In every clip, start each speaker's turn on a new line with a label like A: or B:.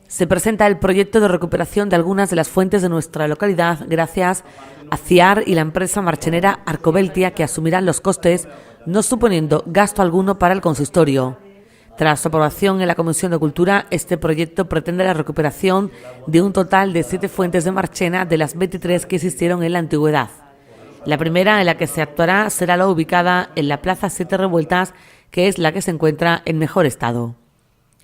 A: Se presenta el proyecto de recuperación de algunas de las fuentes de nuestra localidad gracias a CIAR y la empresa marchenera Arcobeltia, que asumirán los costes, no suponiendo gasto alguno para el consistorio. Tras su aprobación en la Comisión de Cultura, este proyecto pretende la recuperación de un total de 7 fuentes de Marchena de las 23 que existieron en la antigüedad. La primera en la que se actuará será la ubicada en la Plaza Siete Revueltas, que es la que se encuentra en mejor estado.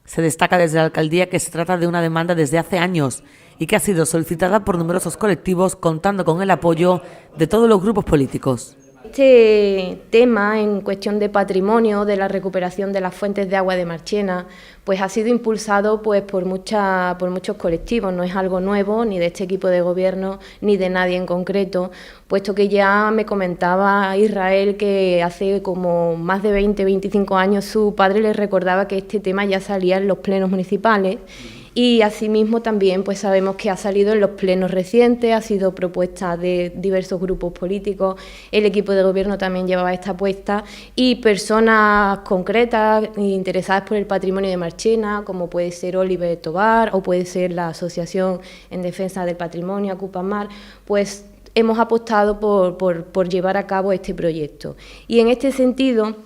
A: Se destaca desde la alcaldía que se trata de una demanda desde hace años y que ha sido solicitada por numerosos colectivos, contando con el apoyo de todos los grupos políticos.
B: Este tema en cuestión de patrimonio, de la recuperación de las fuentes de agua de Marchena, pues ha sido impulsado pues por muchos colectivos. No es algo nuevo ni de este equipo de gobierno ni de nadie en concreto, puesto que ya me comentaba Israel que hace como más de 20-25 años su padre le recordaba que este tema ya salía en los plenos municipales. Y asimismo también pues sabemos que ha salido en los plenos recientes, ha sido propuesta de diversos grupos políticos, el equipo de gobierno también llevaba esta apuesta y personas concretas interesadas por el patrimonio de Marchena, como puede ser Oliver Tobar o puede ser la Asociación en Defensa del Patrimonio, Acupamar, pues hemos apostado por llevar a cabo este proyecto. Y en este sentido,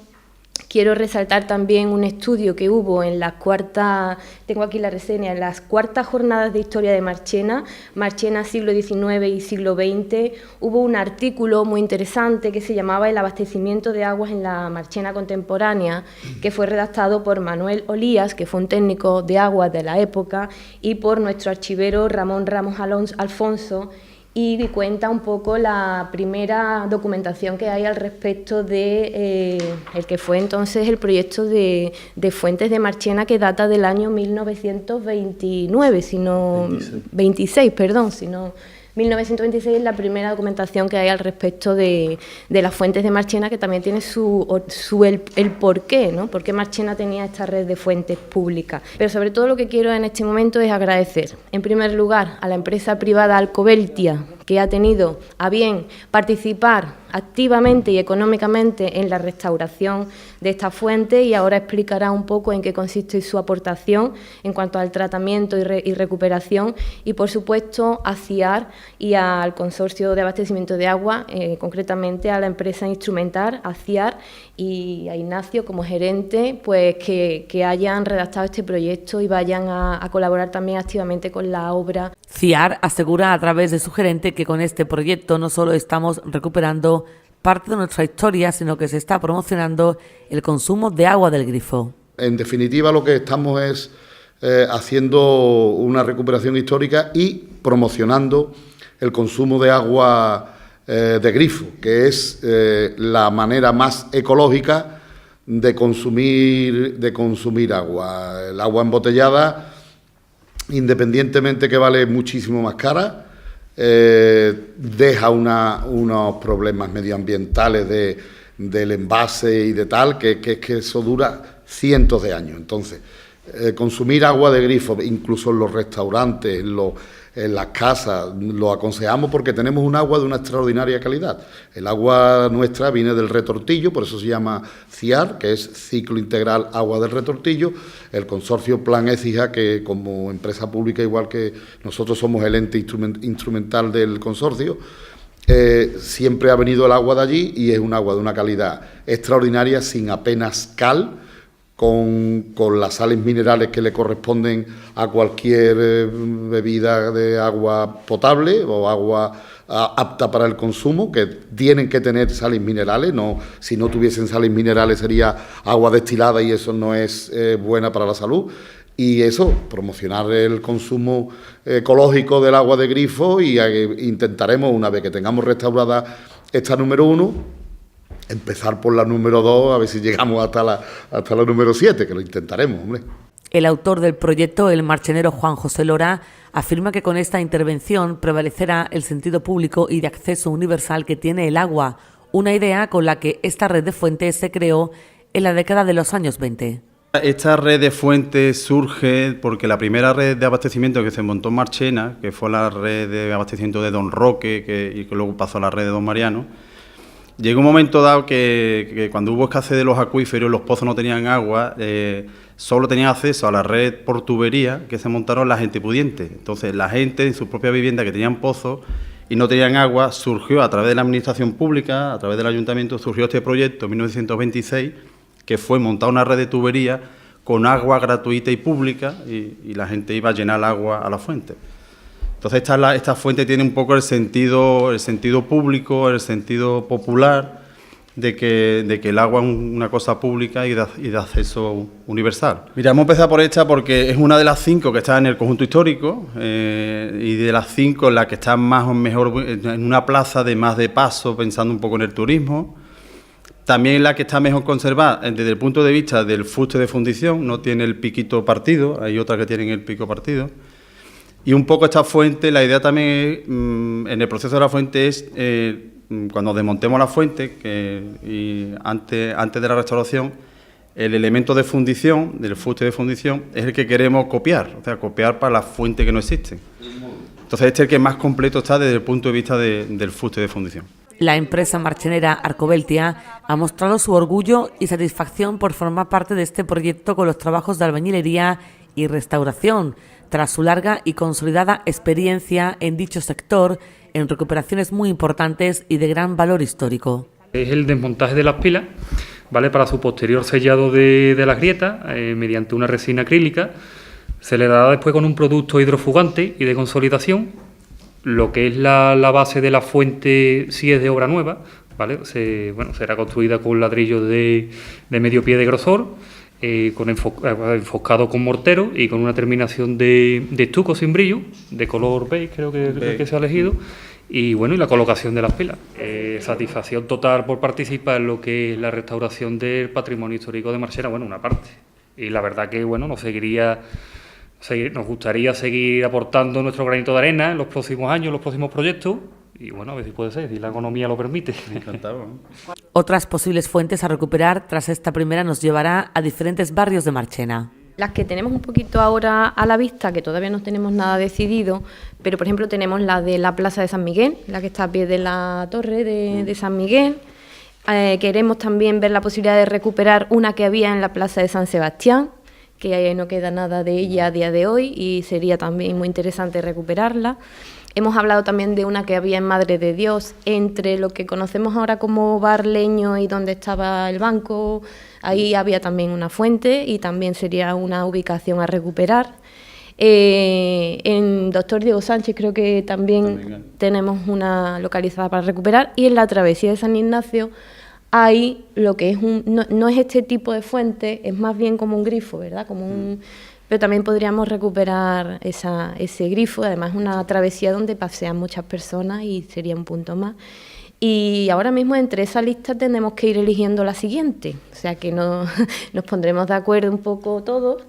B: quiero resaltar también un estudio que hubo en las cuartas, tengo aquí la reseña, en las cuartas jornadas de historia de Marchena, Marchena siglo XIX y siglo XX, hubo un artículo muy interesante que se llamaba El abastecimiento de aguas en la Marchena contemporánea, que fue redactado por Manuel Olías, que fue un técnico de aguas de la época, y por nuestro archivero Ramón Ramos Alfonso, y cuenta un poco la primera documentación que hay al respecto de el que fue entonces el proyecto de fuentes de Marchena, que data del año 1929, 26, perdón, 1926 es la primera documentación que hay al respecto de las fuentes de Marchena, que también tiene el porqué, ¿no? Por qué Marchena tenía esta red de fuentes públicas. Pero sobre todo lo que quiero en este momento es agradecer, en primer lugar, a la empresa privada Arcobeltia, que ha tenido a bien participar activamente y económicamente en la restauración de esta fuente, y ahora explicará un poco en qué consiste su aportación en cuanto al tratamiento y recuperación, y por supuesto a CIAR y al Consorcio de Abastecimiento de Agua, concretamente a la empresa Instrumentar, a CIAR y a Ignacio como gerente, pues que hayan redactado este proyecto y vayan a colaborar también activamente con la obra.
A: CIAR asegura a través de su gerente que con este proyecto no solo estamos recuperando parte de nuestra historia, sino que se está promocionando el consumo de agua del grifo.
C: En definitiva, lo que estamos es haciendo una recuperación histórica y promocionando el consumo de agua de grifo, que es la manera más ecológica de consumir agua. El agua embotellada, independientemente que vale muchísimo más cara, deja unos problemas medioambientales del envase y de tal, que eso dura cientos de años. Entonces, consumir agua de grifo, incluso en los restaurantes, en las casas, lo aconsejamos porque tenemos un agua de una extraordinaria calidad. El agua nuestra viene del Retortillo, por eso se llama CIAR, que es Ciclo Integral Agua del Retortillo. El consorcio Plan Écija, que como empresa pública, igual que nosotros somos el ente instrumental del consorcio, siempre ha venido el agua de allí y es un agua de una calidad extraordinaria, sin apenas cal, con las sales minerales que le corresponden a cualquier bebida de agua potable o agua apta para el consumo, que tienen que tener sales minerales. No, si no tuviesen sales minerales sería agua destilada y eso no es buena para la salud. Y eso, promocionar el consumo ecológico del agua de grifo, y intentaremos, una vez que tengamos restaurada esta número 1, empezar por la número 2, a ver si llegamos hasta la número 7, que lo intentaremos, hombre.
A: El autor del proyecto, el marchenero Juan José Lora, afirma que con esta intervención prevalecerá el sentido público y de acceso universal que tiene el agua, una idea con la que esta red de fuentes se creó en la década de los años 20.
D: Esta red de fuentes surge porque la primera red de abastecimiento que se montó en Marchena, que fue la red de abastecimiento de Don Roque, y que luego pasó a la red de Don Mariano, Llegó un momento dado que cuando hubo escasez de los acuíferos, los pozos no tenían agua, solo tenían acceso a la red por tubería que se montaron la gente pudiente. Entonces, la gente en su propia vivienda que tenían pozos y no tenían agua, surgió a través de la administración pública, a través del ayuntamiento, surgió este proyecto en 1926, que fue montar una red de tubería con agua gratuita y pública, y la gente iba a llenar el agua a la fuente. Entonces esta fuente tiene un poco el sentido público, el sentido popular de que el agua es una cosa pública y de acceso universal. Mira, hemos empezado por esta porque es una de las 5 que está en el conjunto histórico y de las 5 la que está más o mejor en una plaza de más de paso, pensando un poco en el turismo. También la que está mejor conservada desde el punto de vista del fuste de fundición, no tiene el piquito partido, hay otras que tienen el pico partido. Y un poco esta fuente, la idea también en el proceso de la fuente es, cuando desmontemos la fuente, y antes de la restauración, el elemento de fundición, del fuste de fundición, es el que queremos copiar, o sea, copiar para las fuentes que no existen. Entonces este es el que más completo está desde el punto de vista del fuste de fundición.
A: La empresa marchenera Arcobeltia ha mostrado su orgullo y satisfacción por formar parte de este proyecto con los trabajos de albañilería y restauración, tras su larga y consolidada experiencia en dicho sector, en recuperaciones muy importantes y de gran valor histórico.
E: Es el desmontaje de las pilas, ¿vale? Para su posterior sellado de las grietas, mediante una resina acrílica. Se le dará después con un producto hidrofugante y de consolidación. Lo que es la base de la fuente, sí es de obra nueva, ¿vale? Será construida con ladrillos de medio pie de grosor, enfoscado con mortero y con una terminación de estuco sin brillo, de color beige, creo que se ha elegido, y bueno, y la colocación de las pilas. Satisfacción total por participar en lo que es la restauración del patrimonio histórico de Marchena, bueno, una parte. Y la verdad que, bueno, nos gustaría seguir aportando nuestro granito de arena en los próximos años, en los próximos proyectos. Y bueno, a ver si puede ser, si la economía lo permite.
D: Encantado.
A: Otras posibles fuentes a recuperar tras esta primera nos llevará a diferentes barrios de Marchena.
B: Las que tenemos un poquito ahora a la vista, que todavía no tenemos nada decidido, pero por ejemplo tenemos la de la Plaza de San Miguel, la que está a pie de la torre de San Miguel. Queremos también ver la posibilidad de recuperar una que había en la Plaza de San Sebastián, que no queda nada de ella a día de hoy y sería también muy interesante recuperarla. Hemos hablado también de una que había en Madre de Dios, entre lo que conocemos ahora como Bar Leño y donde estaba el banco. Ahí había también una fuente y también sería una ubicación a recuperar. En Doctor Diego Sánchez creo que también tenemos una localizada para recuperar. Y en la travesía de San Ignacio hay lo que es no es este tipo de fuente, es más bien como un grifo, ¿verdad? Pero también podríamos recuperar ese grifo, además es una travesía donde pasean muchas personas y sería un punto más. Y ahora mismo entre esa lista tenemos que ir eligiendo la siguiente, o sea que nos pondremos de acuerdo un poco todos,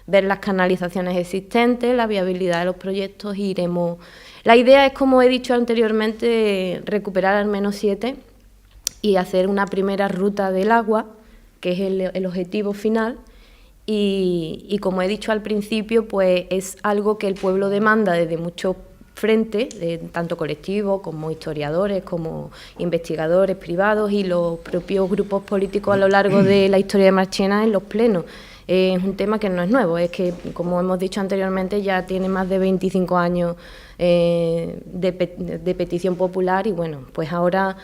B: ver las canalizaciones existentes, la viabilidad de los proyectos y iremos... La idea es, como he dicho anteriormente, recuperar al menos 7 y hacer una primera ruta del agua, que es el objetivo final. Y como he dicho al principio, pues es algo que el pueblo demanda desde muchos frentes, tanto colectivos como historiadores, como investigadores privados y los propios grupos políticos a lo largo de la historia de Marchena en los plenos. Es un tema que no es nuevo, es que, como hemos dicho anteriormente, ya tiene más de 25 años de petición popular y bueno, pues ahora...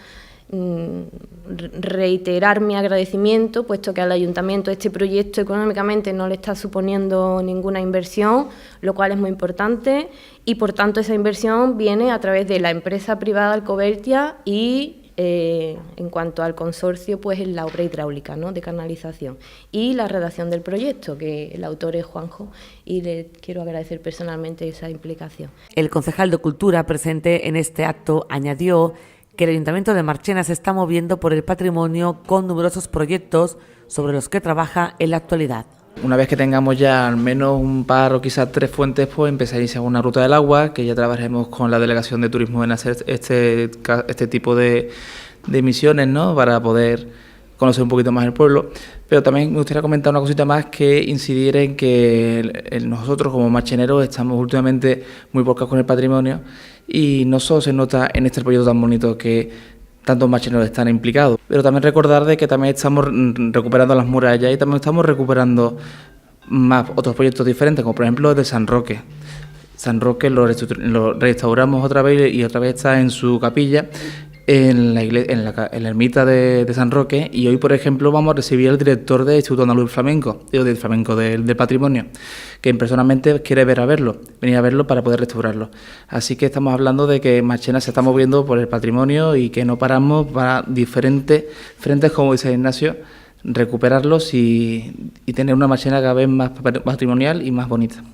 B: reiterar mi agradecimiento, puesto que al ayuntamiento este proyecto económicamente no le está suponiendo ninguna inversión, lo cual es muy importante y por tanto esa inversión viene a través de la empresa privada Arcobeltia y en cuanto al consorcio, pues es la obra hidráulica, ¿no?, de canalización y la redacción del proyecto, que el autor es Juanjo y le quiero agradecer personalmente esa implicación.
A: El concejal de Cultura presente en este acto añadió que el Ayuntamiento de Marchena se está moviendo por el patrimonio con numerosos proyectos sobre los que trabaja en la actualidad.
F: Una vez que tengamos ya al menos un par o quizás 3 fuentes, pues empezaréis una ruta del agua, que ya trabajaremos con la Delegación de Turismo en hacer este tipo de misiones, ¿no?, para poder conocer un poquito más el pueblo. Pero también me gustaría comentar una cosita más, que incidir en que nosotros como marcheneros estamos últimamente muy volcados con el patrimonio y no solo se nota en este proyecto tan bonito que tantos marcheneros están implicados. Pero también recordar de que también estamos recuperando las murallas y también estamos recuperando más otros proyectos diferentes, como por ejemplo el de San Roque. San Roque lo restauramos otra vez y otra vez está en su capilla, en la ermita de San Roque, y hoy, por ejemplo, vamos a recibir al director del Instituto Andaluz del Flamenco del Patrimonio, que personalmente quiere venir a verlo para poder restaurarlo. Así que estamos hablando de que Marchena se está moviendo por el patrimonio y que no paramos para diferentes frentes, como dice Ignacio, recuperarlos y tener una Marchena cada vez más patrimonial y más bonita.